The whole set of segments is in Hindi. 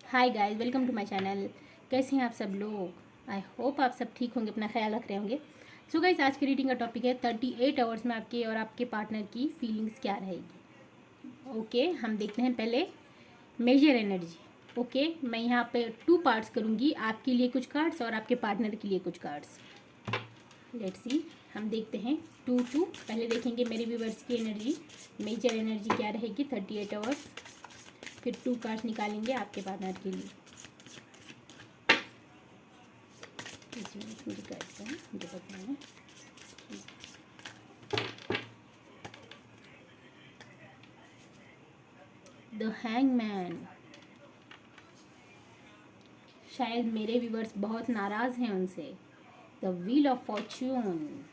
Hi guys, welcome to my channel. कैसे हैं आप सब लोग? आई होप आप सब ठीक होंगे, अपना ख्याल रख रहे होंगे। सो गाइस, आज की रीडिंग का टॉपिक है 38 आवर्स में आपके और आपके पार्टनर की फीलिंग्स क्या रहेगी। ओके, हम देखते हैं पहले मेजर एनर्जी। ओके, मैं यहाँ पे 2 पार्ट्स करूँगी, आपके लिए कुछ कार्ड्स और आपके पार्टनर के लिए कुछ कार्ड्स। लेट्स सी, हम देखते हैं 2 पहले देखेंगे मेरे व्यूवर्स की एनर्जी, मेजर एनर्जी क्या रहेगी 38 आवर्स। फिर 2 कार्ड्स निकालेंगे आपके पार्टनर के लिए। मुझे करते हैं, मुझे बताना। The hangman. शायद मेरे व्यूवर्स बहुत नाराज़ हैं उनसे। The wheel of Fortune.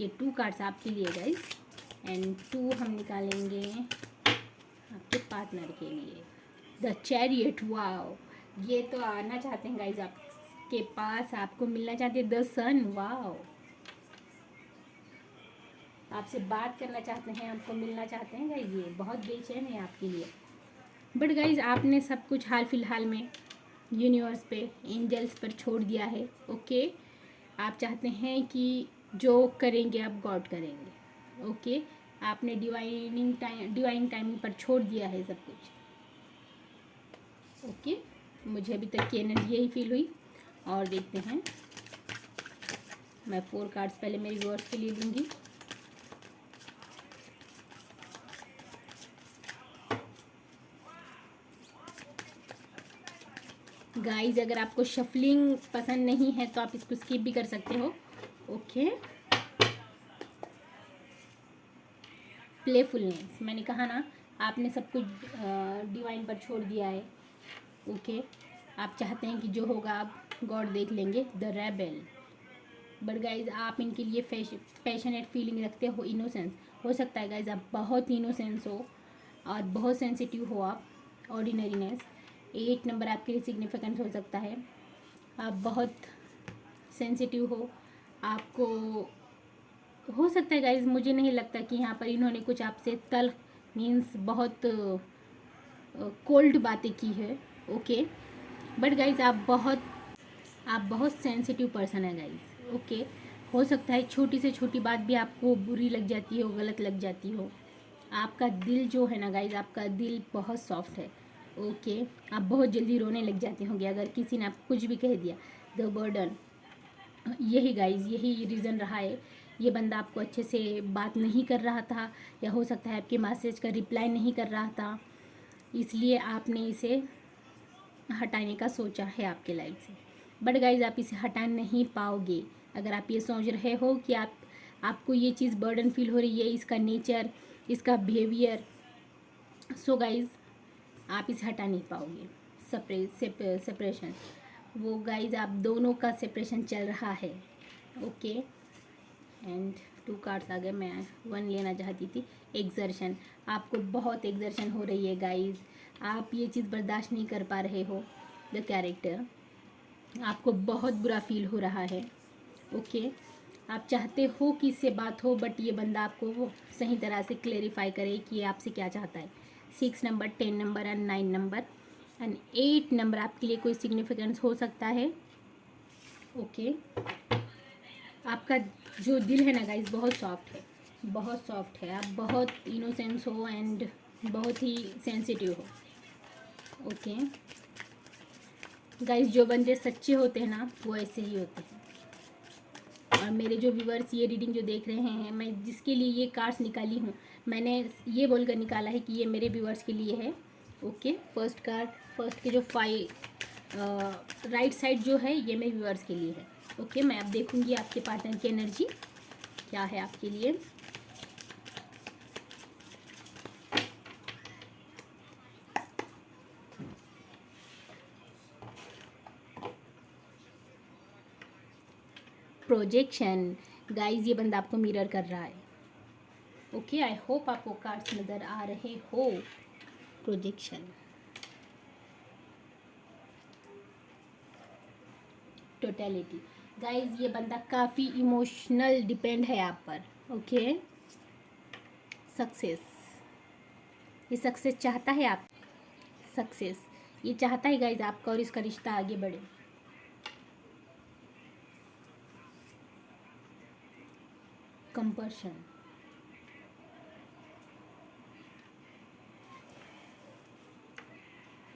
ये 2 कार्ड्स आपके लिए गाइस, एंड 2 हम निकालेंगे आपके पार्टनर के लिए। The chariot. वाओ, ये तो आना चाहते हैं गाइस आपके पास, आपको मिलना चाहते हैं द सन। वाओ, आपसे बात करना चाहते हैं, आपको मिलना चाहते हैं गाइस, ये बहुत बेचैन है आपके लिए। बट गाइज, आपने सब कुछ हाल फिलहाल में यूनिवर्स पे, एंजल्स पर छोड़ दिया है। ओके, आप चाहते हैं कि जो करेंगे आप गॉड करेंगे। ओके, आपने डिवाइन टाइमिंग पर छोड़ दिया है सब कुछ। ओके, मुझे अभी तक की एनर्जी यही फील हुई। और देखते हैं, मैं 4 कार्ड्स पहले मेरे व्यूअर्स के लिए लूँगी। गाइज, अगर आपको शफलिंग पसंद नहीं है तो आप इसको स्किप भी कर सकते हो। ओके, प्लेफुलनेस, मैंने कहा ना, आपने सब कुछ डिवाइन पर छोड़ दिया है। ओके, आप चाहते हैं कि जो होगा आप गॉड देख लेंगे। The rebel. बट गाइज, आप इनके लिए पैशनेट फीलिंग रखते हो, इनोसेंस। हो सकता है गाइज आप बहुत इनोसेंस हो और बहुत सेंसिटिव हो आप। ऑर्डिनरीनेस। 8 नंबर आपके लिए सिग्निफिकेंट हो सकता है। आप बहुत सेंसिटिव हो, आपको हो सकता है गाइज, मुझे नहीं लगता कि यहाँ पर इन्होंने कुछ आपसे तल्ख मीन्स बहुत कोल्ड बातें की है। ओके, बट गाइज आप बहुत सेंसिटिव पर्सन है गाइज। ओके, हो सकता है छोटी से छोटी बात भी आपको बुरी लग जाती हो, गलत लग जाती हो। आपका दिल जो है ना गाइज, आपका दिल बहुत सॉफ्ट है। ओके, आप बहुत जल्दी रोने लग जाते होंगे अगर किसी ने आपको कुछ भी कह दिया। The burden. यही गाइज, यही रीज़न रहा है। ये बंदा आपको अच्छे से बात नहीं कर रहा था, या हो सकता है आपके मैसेज का रिप्लाई नहीं कर रहा था, इसलिए आपने इसे हटाने का सोचा है आपके लाइफ से। बट गाइज, आप इसे हटा नहीं पाओगे। अगर आप ये सोच रहे हो कि आपको ये चीज़ बर्डन फील हो रही है, इसका नेचर, इसका बिहेवियर, सो गाइज आप इसे हटा नहीं पाओगे। सेपरेशन, वो गाइज आप दोनों का सेपरेशन चल रहा है। ओके, एंड 2 कार्ड्स आ गए, मैं 1 लेना चाहती थी। एग्जर्शन, आपको बहुत एग्जर्शन हो रही है गाइज, आप ये चीज़ बर्दाश्त नहीं कर पा रहे हो। द कैरेक्टर, आपको बहुत बुरा फील हो रहा है। ओके, आप चाहते हो कि इससे बात हो, बट ये बंदा आपको वो सही तरह से क्लेरिफाई करे कि ये आपसे क्या चाहता है। 6 number, 10 number and 9 number and 8 number आपके लिए कोई सिग्निफिकेंस हो सकता है। ओके, आपका जो दिल है ना गाइस, बहुत सॉफ्ट है, बहुत सॉफ्ट है। आप बहुत इनोसेंस हो एंड बहुत ही सेंसिटिव हो। ओके गाइस, जो बंदे सच्चे होते हैं ना, वो ऐसे ही होते हैं। और मेरे जो व्यूवर्स ये रीडिंग जो देख रहे हैं, मैं जिसके लिए ये कार्ड्स निकाली हूँ, मैंने ये बोलकर निकाला है कि ये मेरे व्यूवर्स के लिए है। ओके, फर्स्ट कार्ड, फर्स्ट के जो 5 राइट साइड जो है, ये मेरे व्यूवर्स के लिए है। ओके, मैं अब देखूँगी आपके पार्टनर की एनर्जी क्या है आपके लिए। प्रोजेक्शन, गाइस ये बंदा आपको मिरर कर रहा है। ओके, आई होप आपको कार्ड्स नज़र आ रहे हो। प्रोजेक्शन, टोटलिटी, गाइस ये बंदा काफ़ी इमोशनल डिपेंड है आप पर। ओके, सक्सेस, ये सक्सेस चाहता है आप। सक्सेस, ये चाहता है गाइज आपका और इसका रिश्ता आगे बढ़े। कंपल्शन,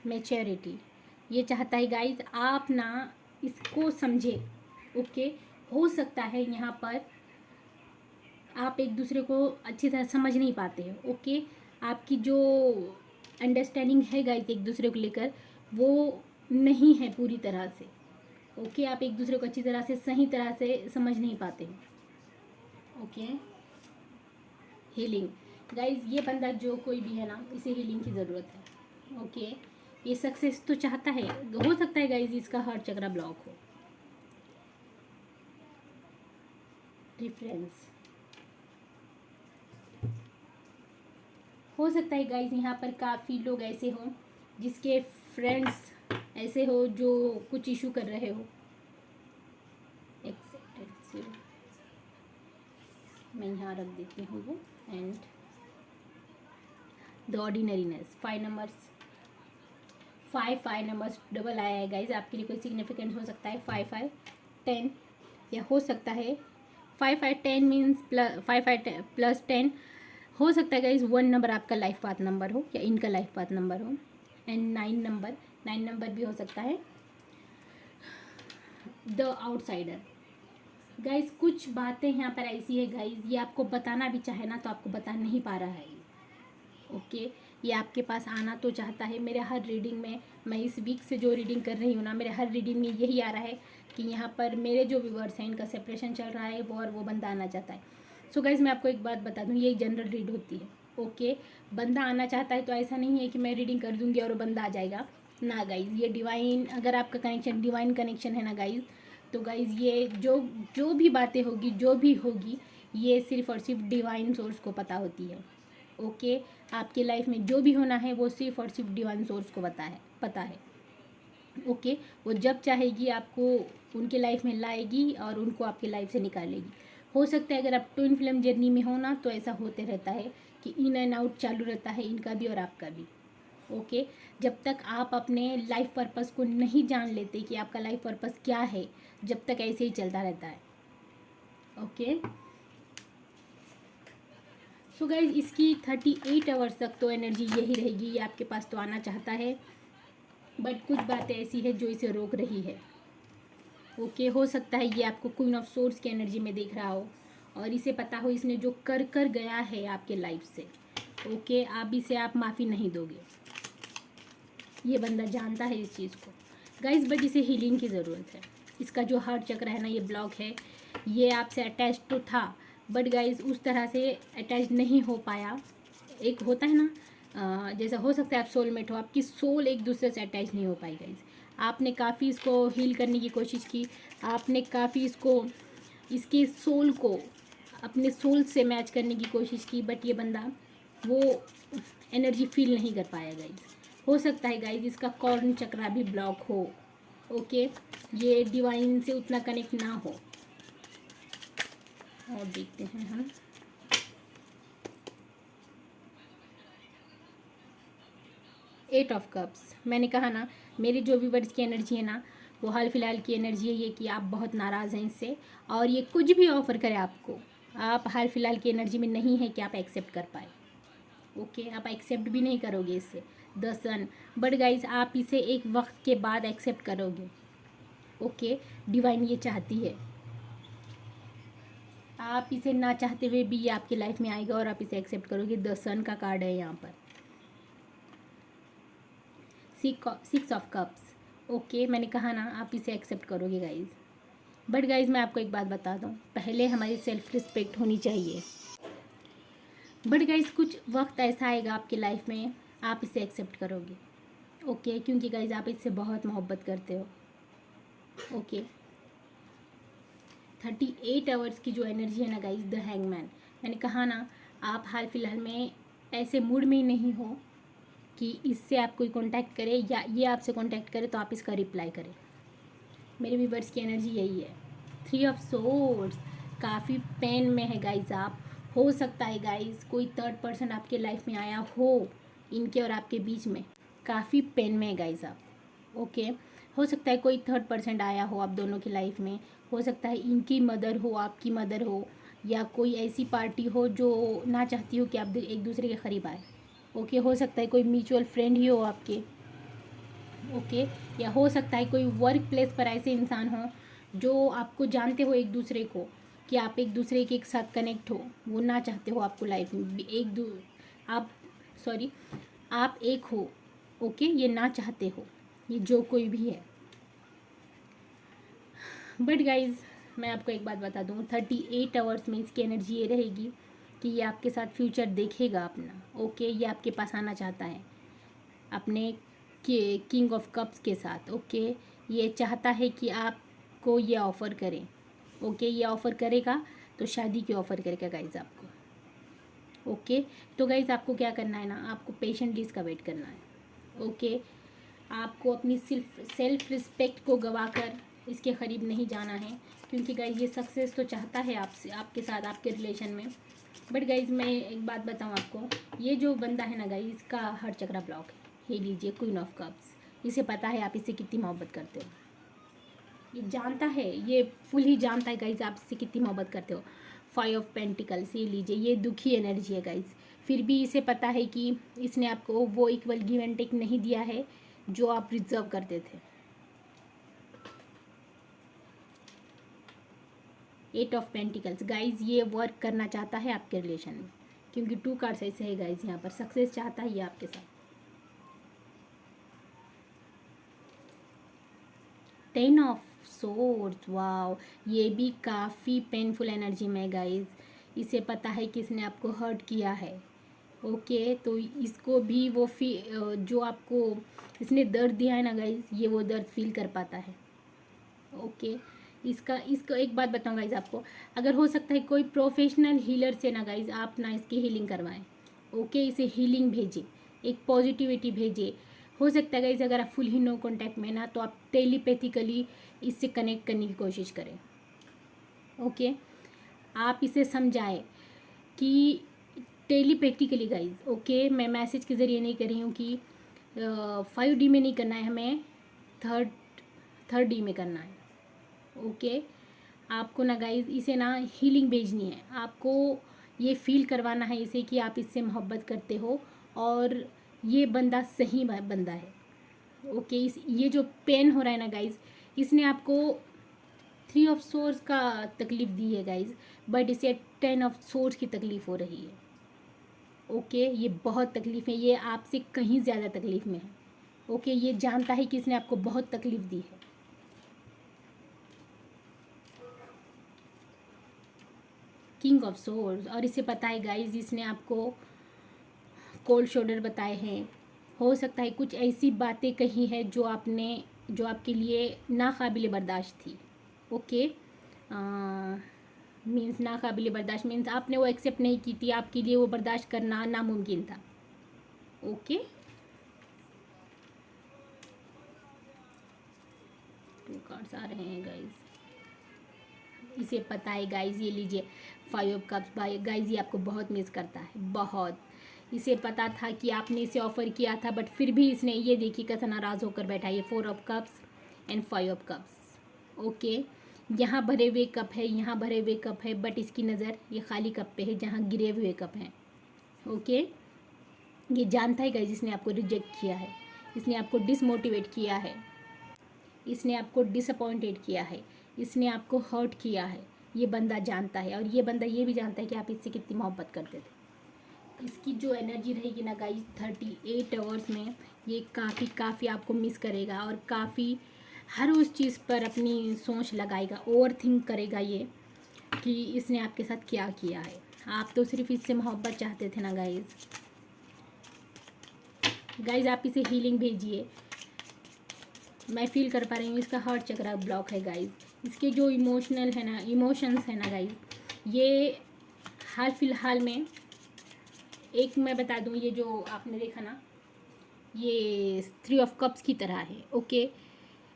मैच्योरिटी, ये चाहता है गाइज आप ना इसको समझे। ओके, हो सकता है यहाँ पर आप एक दूसरे को अच्छी तरह समझ नहीं पाते हो। ओके, आपकी जो अंडरस्टैंडिंग है गाइज एक दूसरे को लेकर वो नहीं है पूरी तरह से। ओके, आप एक दूसरे को अच्छी तरह से सही तरह से समझ नहीं पाते हो। ओके, हीलिंग गाइज, ये बंदा जो कोई भी है ना, इसे हीलिंग की ज़रूरत है। ओके, ये सक्सेस तो चाहता है, हो सकता है गाइज इसका हार्ट चक्रा ब्लॉक हो। डिफरेंस, हो सकता है गाइज यहाँ पर काफ़ी लोग ऐसे हों जिसके फ्रेंड्स ऐसे हो जो कुछ इशू कर रहे हो। एक्सेप्टेंस, मैं यहाँ रख देती हूँ वो। And the ordinariness, 5 numbers double आया है गाइज, आपके लिए कोई सिग्निफिकेंस हो सकता है 5 5 10, या हो सकता है 5 5 10 मीन्स +5 5 प्लस 10। हो सकता है गाइज 1 नंबर आपका लाइफ पाथ नंबर हो या इनका लाइफ पाथ नंबर हो। एंड 9 नंबर भी हो सकता है। द आउटसाइडर, गाइज कुछ बातें यहाँ पर ऐसी है गाइज, ये आपको बताना भी चाहे ना तो आपको बता नहीं पा रहा है। ओके, ये आपके पास आना तो चाहता है। मेरे हर रीडिंग में, मैं इस वीक से जो रीडिंग कर रही हूँ ना, मेरे हर रीडिंग में यही आ रहा है कि यहाँ पर मेरे जो व्यूअर्स हैं इनका सेपरेशन चल रहा है वो, और वो बंदा आना चाहता है। सो गाइज मैं आपको एक बात बता दूँ, ये एक जनरल रीड होती है। ओके, बंदा आना चाहता है तो ऐसा नहीं है कि मैं रीडिंग कर दूँगी और वो बंदा आ जाएगा ना गाइज। ये डिवाइन, अगर आपका कनेक्शन डिवाइन कनेक्शन है ना गाइज, तो गाइज ये जो भी बातें होगी, जो भी होगी, ये सिर्फ और सिर्फ डिवाइन सोर्स को पता होती है। ओके, आपके लाइफ में जो भी होना है वो सिर्फ और सिर्फ डिवाइन सोर्स को पता है। ओके, वो जब चाहेगी आपको उनके लाइफ में लाएगी और उनको आपके लाइफ से निकालेगी। हो सकता है अगर आप ट्विन फ्लेम जर्नी में हो ना, तो ऐसा होते रहता है कि इन एंड आउट चालू रहता है, इनका भी और आपका भी। ओके, जब तक आप अपने लाइफ पर्पस को नहीं जान लेते कि आपका लाइफ पर्पस क्या है, जब तक ऐसे ही चलता रहता है। ओके, सो गाइज इसकी 38 आवर्स तक तो एनर्जी यही रहेगी, ये आपके पास तो आना चाहता है, बट कुछ बातें ऐसी है जो इसे रोक रही है। ओके, हो सकता है ये आपको क्वीन ऑफ सोर्स की एनर्जी में देख रहा हो और इसे पता हो इसने जो कर गया है आपके लाइफ से। ओके, आप माफ़ी नहीं दोगे, ये बंदा जानता है इस चीज़ को गाइज, बट इसे हीलिंग की ज़रूरत है। इसका जो हार्ट चक्र है ना, ये ब्लॉक है। ये आपसे अटैच तो था, बट गाइज उस तरह से अटैच नहीं हो पाया। एक होता है ना, जैसा हो सकता है आप सोलमेट हो, आपकी सोल एक दूसरे से अटैच नहीं हो पाई गाइज। आपने काफ़ी इसको हील करने की कोशिश की, आपने काफ़ी इसके सोल को अपने सोल से मैच करने की कोशिश की, बट ये बंदा वो एनर्जी फील नहीं कर पाया गाइज। हो सकता है गाइज इसका कॉर्न चक्रा भी ब्लॉक हो। ओके, ये डिवाइन से उतना कनेक्ट ना हो। और देखते हैं हम, एट ऑफ कप्स, मैंने कहा ना मेरे जो व्यूवर्स की एनर्जी है ना, वो हाल फिलहाल की एनर्जी है ये कि आप बहुत नाराज़ हैं इससे, और ये कुछ भी ऑफ़र करे आपको, आप हाल फिलहाल की एनर्जी में नहीं है कि आप एक्सेप्ट कर पाए। ओके, आप एक्सेप्ट भी नहीं करोगे इससे द सन, बट गाइज आप इसे एक वक्त के बाद एक्सेप्ट करोगे। ओके, डिवाइन ये चाहती है, आप इसे ना चाहते हुए भी ये आपकी लाइफ में आएगा और आप इसे एक्सेप्ट करोगे। द सन का कार्ड है यहाँ पर। 6 ऑफ कप्स, ओके, मैंने कहा ना आप इसे एक्सेप्ट करोगे गाइज, बट गाइज मैं आपको एक बात बता दूँ, पहले हमारी सेल्फ रिस्पेक्ट होनी चाहिए। बट गाइज कुछ वक्त ऐसा आएगा आपकी लाइफ में, आप इसे एक्सेप्ट करोगे। ओके, क्योंकि गाइज आप इससे बहुत मोहब्बत करते हो। ओके, 38 आवर्स की जो एनर्जी है ना गाइज, द हैंगमैन, मैंने कहा ना आप हाल फिलहाल में ऐसे मूड में ही नहीं हो कि इससे आप कोई कांटेक्ट करे या ये आपसे कांटेक्ट करे तो आप इसका रिप्लाई करें। मेरे व्यूअर्स की एनर्जी यही है। 3 ऑफ सोर्ड्स, काफ़ी पेन में है गाइज आप। हो सकता है गाइज कोई थर्ड पर्सन आपके लाइफ में आया हो इनके और आपके बीच में। काफ़ी पेन में है गाइस आप। ओके, हो सकता है कोई थर्ड पर्सन आया हो आप दोनों की लाइफ में, हो सकता है इनकी मदर हो, आपकी मदर हो, या कोई ऐसी पार्टी हो जो ना चाहती हो कि आप एक दूसरे के करीब आए। ओके, हो सकता है कोई म्यूचुअल फ्रेंड ही हो आपके। ओके, या हो सकता है कोई वर्क प्लेस पर ऐसे इंसान हो जो आपको जानते हो एक दूसरे को, कि आप एक दूसरे के साथ कनेक्ट हो, वो ना चाहते हो आपको लाइफ में आप सॉरी आप एक हो। ओके, ये ना चाहते हो, ये जो कोई भी है। बट गाइज मैं आपको एक बात बता दूँ, 38 आवर्स में इसकी एनर्जी ये रहेगी कि ये आपके साथ फ्यूचर देखेगा अपना। ओके, ये आपके पास आना चाहता है अपने किंग ऑफ कप्स के साथ। ओके, ये चाहता है कि आपको ये ऑफ़र करें। ओके, ये ऑफ़र करेगा तो शादी की ऑफ़र करेगा गाइज आपको। ओके, तो गाइज आपको क्या करना है ना, आपको पेशेंटली इसका वेट करना है। ओके, आपको अपनी सेल्फ रिस्पेक्ट को गवाकर इसके करीब नहीं जाना है, क्योंकि गाइज ये सक्सेस तो चाहता है आपसे, आपके साथ, आपके रिलेशन में। बट गाइज मैं एक बात बताऊँ आपको, ये जो बंदा है ना गाइज, इसका हर चक्रा ब्लॉक है। ये लीजिए क्वीन ऑफ कप्स, इसे पता है आप इससे कितनी मोहब्बत करते हो, ये जानता है, ये फुल ही जानता है गाइज आप इससे कितनी मोहब्बत करते हो। 5 ऑफ पेंटिकल्स, ये लीजिए, ये दुखी एनर्जी है गाइज। फिर भी इसे पता है कि इसने आपको वो इक्वल गिव एंड टेक नहीं दिया है जो आप रिजर्व करते थे। 8 ऑफ पेंटिकल्स गाइज, ये वर्क करना चाहता है आपके रिलेशन में, क्योंकि 2 कार्ड्स ऐसे है गाइज, यहाँ पर सक्सेस चाहता है ये आपके साथ। 10 ऑफ सोर्ड्स, वाओ, ये भी काफ़ी पेनफुल एनर्जी में गाइज। इसे पता है कि इसने आपको हर्ट किया है। ओके, तो इसको भी वो जो आपको इसने दर्द दिया है ना गाइज, ये वो दर्द फील कर पाता है। ओके, इसका एक बात बताऊँ गाइज आपको, अगर हो सकता है कोई प्रोफेशनल हीलर से ना गाइज आप ना इसकी हीलिंग करवाएं। ओके, इसे हीलिंग भेजिए, एक पॉजिटिविटी भेजिए। हो सकता है गाइज अगर आप फुल ही नो कॉन्टैक्ट में ना, तो आप टेलीपैथिकली इससे कनेक्ट करने की कोशिश करें। ओके, आप इसे समझाएं कि टेलीपैथिकली गाइज। ओके, मैं मैसेज के ज़रिए नहीं कर रही हूँ कि 5D में नहीं करना है, हमें थर्ड डी में करना है। ओके, आपको ना गाइज इसे ना हीलिंग भेजनी है, आपको ये फील करवाना है इसे कि आप इससे मोहब्बत करते हो और ये बंदा सही बंदा है। ओके, ये जो पेन हो रहा है ना गाइज, इसने आपको 3 ऑफ सोर्स का तकलीफ़ दी है गाइज, बट इसे 10 ऑफ सोर्स की तकलीफ़ हो रही है। ओके, ये बहुत तकलीफ़ है, ये आपसे कहीं ज़्यादा तकलीफ़ में है। ओके, ये जानता है कि इसने आपको बहुत तकलीफ़ दी है। किंग ऑफ सोर्स, और इसे पता है गाइज इसने आपको कोल्ड शोल्डर बताए हैं। हो सकता है कुछ ऐसी बातें कही है जो आपके लिए नाकाबिले बर्दाश्त थी। ओके, मीन्स नाकाबिले बर्दाश्त मीन्स आपने वो एक्सेप्ट नहीं की थी, आपके लिए वो बर्दाश्त करना नामुमकिन था। ओके, 2 कार्ड्स आ रहे हैं गाइज, इसे पता है गाइज। ये लीजिए 5 ऑफ कप्स, गाइज ये आपको बहुत मिस करता है, बहुत। इसे पता था कि आपने इसे ऑफ़र किया था, बट फिर भी इसने ये देखी कैसा नाराज़ होकर बैठा है। ये 4 of cups and 5 of cups. Okay, यहाँ भरे हुए कप है, यहाँ भरे हुए कप है, बट इसकी नज़र ये खाली कप पे है जहाँ गिरे हुए कप हैं। ओके, ये जानता है गाइज इसने आपको रिजेक्ट किया है, इसने आपको डिसमोटिवेट किया है, इसने आपको डिसअपॉइंटेड किया है, इसने आपको हर्ट किया है। ये बंदा जानता है, और ये बंदा ये भी जानता है कि आप इससे कितनी मोहब्बत करते थे। इसकी जो एनर्जी रहेगी ना गाइस 38 आवर्स में, ये काफ़ी आपको मिस करेगा, और काफ़ी हर उस चीज़ पर अपनी सोच लगाएगा, ओवर थिंक करेगा ये कि इसने आपके साथ क्या किया है। आप तो सिर्फ इससे मोहब्बत चाहते थे ना गाइस। आप इसे हीलिंग भेजिए। मैं फील कर पा रही हूँ इसका हार्ट चक्रा ब्लॉक है गाइस। इसके जो इमोशंस है ना गाइस, ये हाल फिलहाल में, एक मैं बता दूँ, ये जो आपने देखा ना, ये 3 ऑफ कप्स की तरह है। ओके,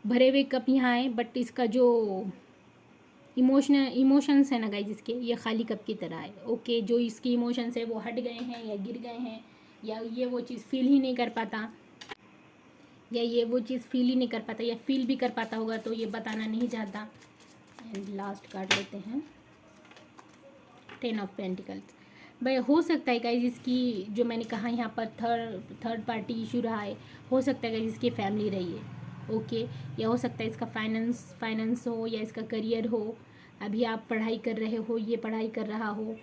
भरे हुए कप यहाँ है, बट इसका जो इमोशंस है ना गाइस इसके, ये खाली कप की तरह है। ओके, जो इसके इमोशंस है वो हट गए हैं या गिर गए हैं, या ये वो चीज़ फील ही नहीं कर पाता। या ये वो चीज़ फील ही नहीं कर पाता, या फील भी कर पाता होगा तो ये बताना नहीं चाहता। एंड लास्ट कार्ड लेते हैं 10 ऑफ पेंटिकल्स। भाई हो सकता है गाइज इसकी, जो मैंने कहा यहाँ पर थर्ड पार्टी इशू रहा है, हो सकता है गाइज इसकी फैमिली रही है। ओके, या हो सकता है इसका फाइनेंस हो, या इसका करियर हो। अभी आप पढ़ाई कर रहे हो, ये पढ़ाई कर रहा हो,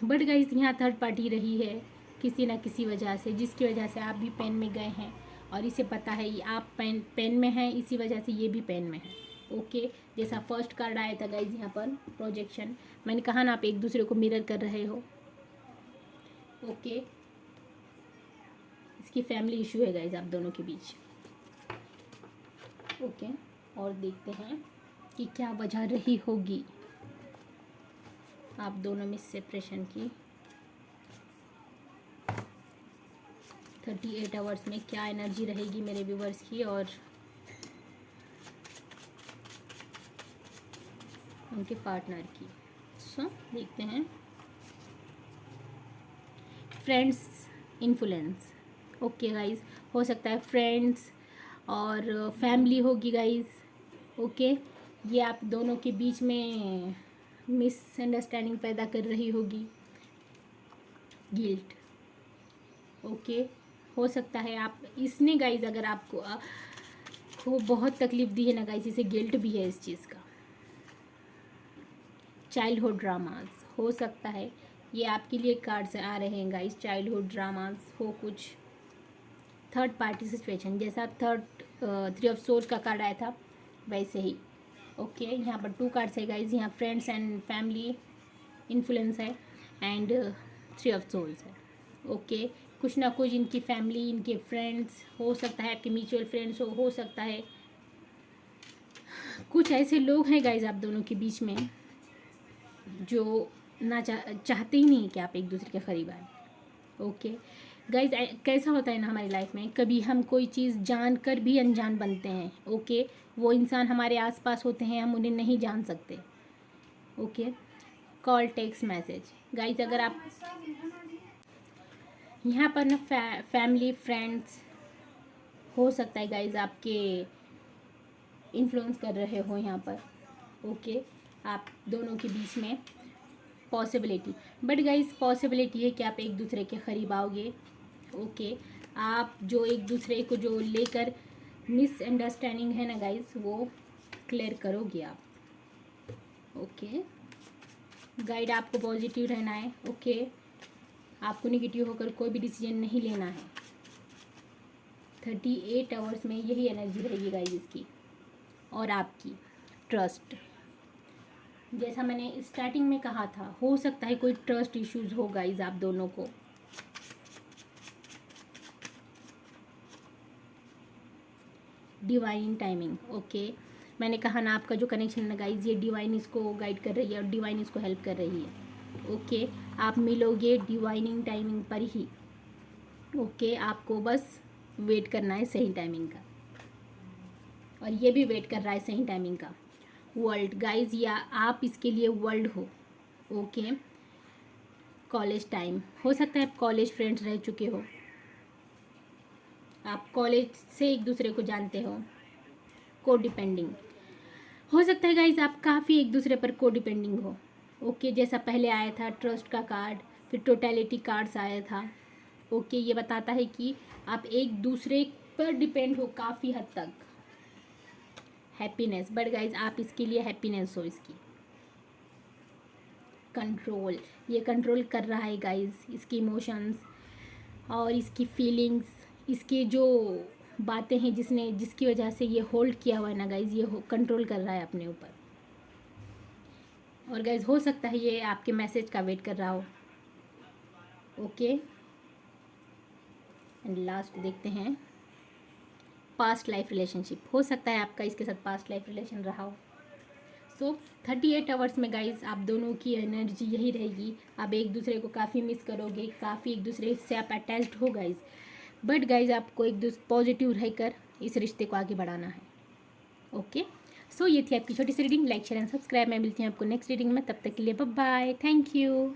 बट गाइज यहाँ थर्ड पार्टी रही है किसी ना किसी वजह से, जिसकी वजह से आप भी पेन में गए हैं और इसे पता है ये आप पेन में हैं, इसी वजह से ये भी पेन में है। ओके, जैसा फर्स्ट कार्ड आया था गाइज यहाँ पर प्रोजेक्शन, मैंने कहा ना आप एक दूसरे को मिरर कर रहे हो। ओके, इसकी फैमिली इशू है गाइज आप दोनों के बीच। ओके, और देखते हैं कि क्या वजह रही होगी आप दोनों में सेपरेशन की। 38 आवर्स में क्या एनर्जी रहेगी मेरे व्यूवर्स की और उनके पार्टनर की। सो देखते हैं। Friends influence. ओके गाइज, हो सकता है फ्रेंड्स और फैमिली होगी गाइज। ओके, ये आप दोनों के बीच में मिसअंडरस्टैंडिंग पैदा कर रही होगी। गिल्ट। ओके, हो सकता है आप इसने गाइज अगर आपको को बहुत तकलीफ दी है ना गाइज, इसे गिल्ट भी है इस चीज़ का। चाइल्डहुड ड्रामाज हो सकता है, ये आपके लिए कार्ड्स आ रहे हैं गाइज। चाइल्डहुड ड्रामाज हो कुछ, थर्ड पार्टी सिचुएशन, जैसा 3 ऑफ सोर्स का कार्ड आया था वैसे ही। ओके, यहाँ पर 2 कार्ड्स है गाइज, यहाँ फ्रेंड्स एंड फैमिली इन्फ्लुएंस है एंड 3 ऑफ सोल्स है। ओके, कुछ ना कुछ इनकी फैमिली, इनके फ्रेंड्स, हो सकता है आपके म्यूचुअल फ्रेंड्स हो सकता है कुछ ऐसे लोग हैं गाइज आप दोनों के बीच में जो ना चाहते ही नहीं कि आप एक दूसरे के करीब आए। ओके गाइज, कैसा होता है ना हमारी लाइफ में, कभी हम कोई चीज़ जान कर भी अनजान बनते हैं। ओके, वो इंसान हमारे आसपास होते हैं, हम उन्हें नहीं जान सकते। Okay, call, text message guys, अगर आप यहाँ पर ना फैमिली फ्रेंड्स हो सकता है गाइज आपके इन्फ्लुएंस कर रहे हो यहाँ पर। ओके, आप दोनों के बीच में पॉसिबिलिटी, बट गाइज पॉसिबिलिटी है कि आप एक दूसरे के करीब आओगे। ओके, आप जो एक दूसरे को जो लेकर मिसअंडरस्टैंडिंग है ना गाइज, वो क्लियर करोगे आप। ओके गाइड, आपको पॉजिटिव रहना है। ओके, आपको नेगेटिव होकर कोई भी डिसीजन नहीं लेना है। 38 आवर्स में यही एनर्जी रहेगी गाइज इसकी और आपकी। ट्रस्ट, जैसा मैंने स्टार्टिंग में कहा था, हो सकता है कोई ट्रस्ट इश्यूज हो गाइज आप दोनों को। Divine timing. ओके, मैंने कहा ना आपका जो कनेक्शन है ना गाइज, ये डिवाइन इसको गाइड कर रही है और डिवाइन इसको हेल्प कर रही है। ओके, आप मिलोगे डिवाइनिंग टाइमिंग पर ही। ओके, आपको बस वेट करना है सही टाइमिंग का, और ये भी वेट कर रहा है सही टाइमिंग का। वर्ल्ड गाइज, या आप इसके लिए वर्ल्ड हो। ओके, कॉलेज टाइम, हो सकता है आप कॉलेज फ्रेंड्स रह चुके हो, आप कॉलेज से एक दूसरे को जानते हो। को डिपेंडिंग, हो सकता है गाइज आप काफ़ी एक दूसरे पर को डिपेंडिंग हो। ओके, जैसा पहले आया था ट्रस्ट का कार्ड, फिर टोटलिटी कार्ड्स आया था। ओके, ये बताता है कि आप एक दूसरे पर डिपेंड हो काफ़ी हद तक। हैप्पीनेस, बट गाइज आप इसके लिए हैप्पीनेस हो इसकी। कंट्रोल, ये कंट्रोल कर रहा है गाइज इसकी इमोशंस और इसकी फीलिंग्स, इसके जो बातें हैं जिसकी वजह से ये होल्ड किया हुआ है ना गाइज, ये कंट्रोल कर रहा है अपने ऊपर। और गाइज हो सकता है ये आपके मैसेज का वेट कर रहा हो। ओके, एंड लास्ट देखते हैं पास्ट लाइफ रिलेशनशिप, हो सकता है आपका इसके साथ पास्ट लाइफ रिलेशन रहा हो। सो 38 आवर्स में गाइज आप दोनों की एनर्जी यही रहेगी। आप एक दूसरे को काफ़ी मिस करोगे, काफ़ी एक दूसरे से आप अटैच्ड हो गाइज, बट गाइज आपको एक दूसरे पॉजिटिव रहकर इस रिश्ते को आगे बढ़ाना है। ओके, सो ये थी आपकी छोटी सी reading. Like share and subscribe. मैं मिलती हूँ आपको नेक्स्ट रीडिंग में, तब तक के लिए बाय बाय, थैंक यू।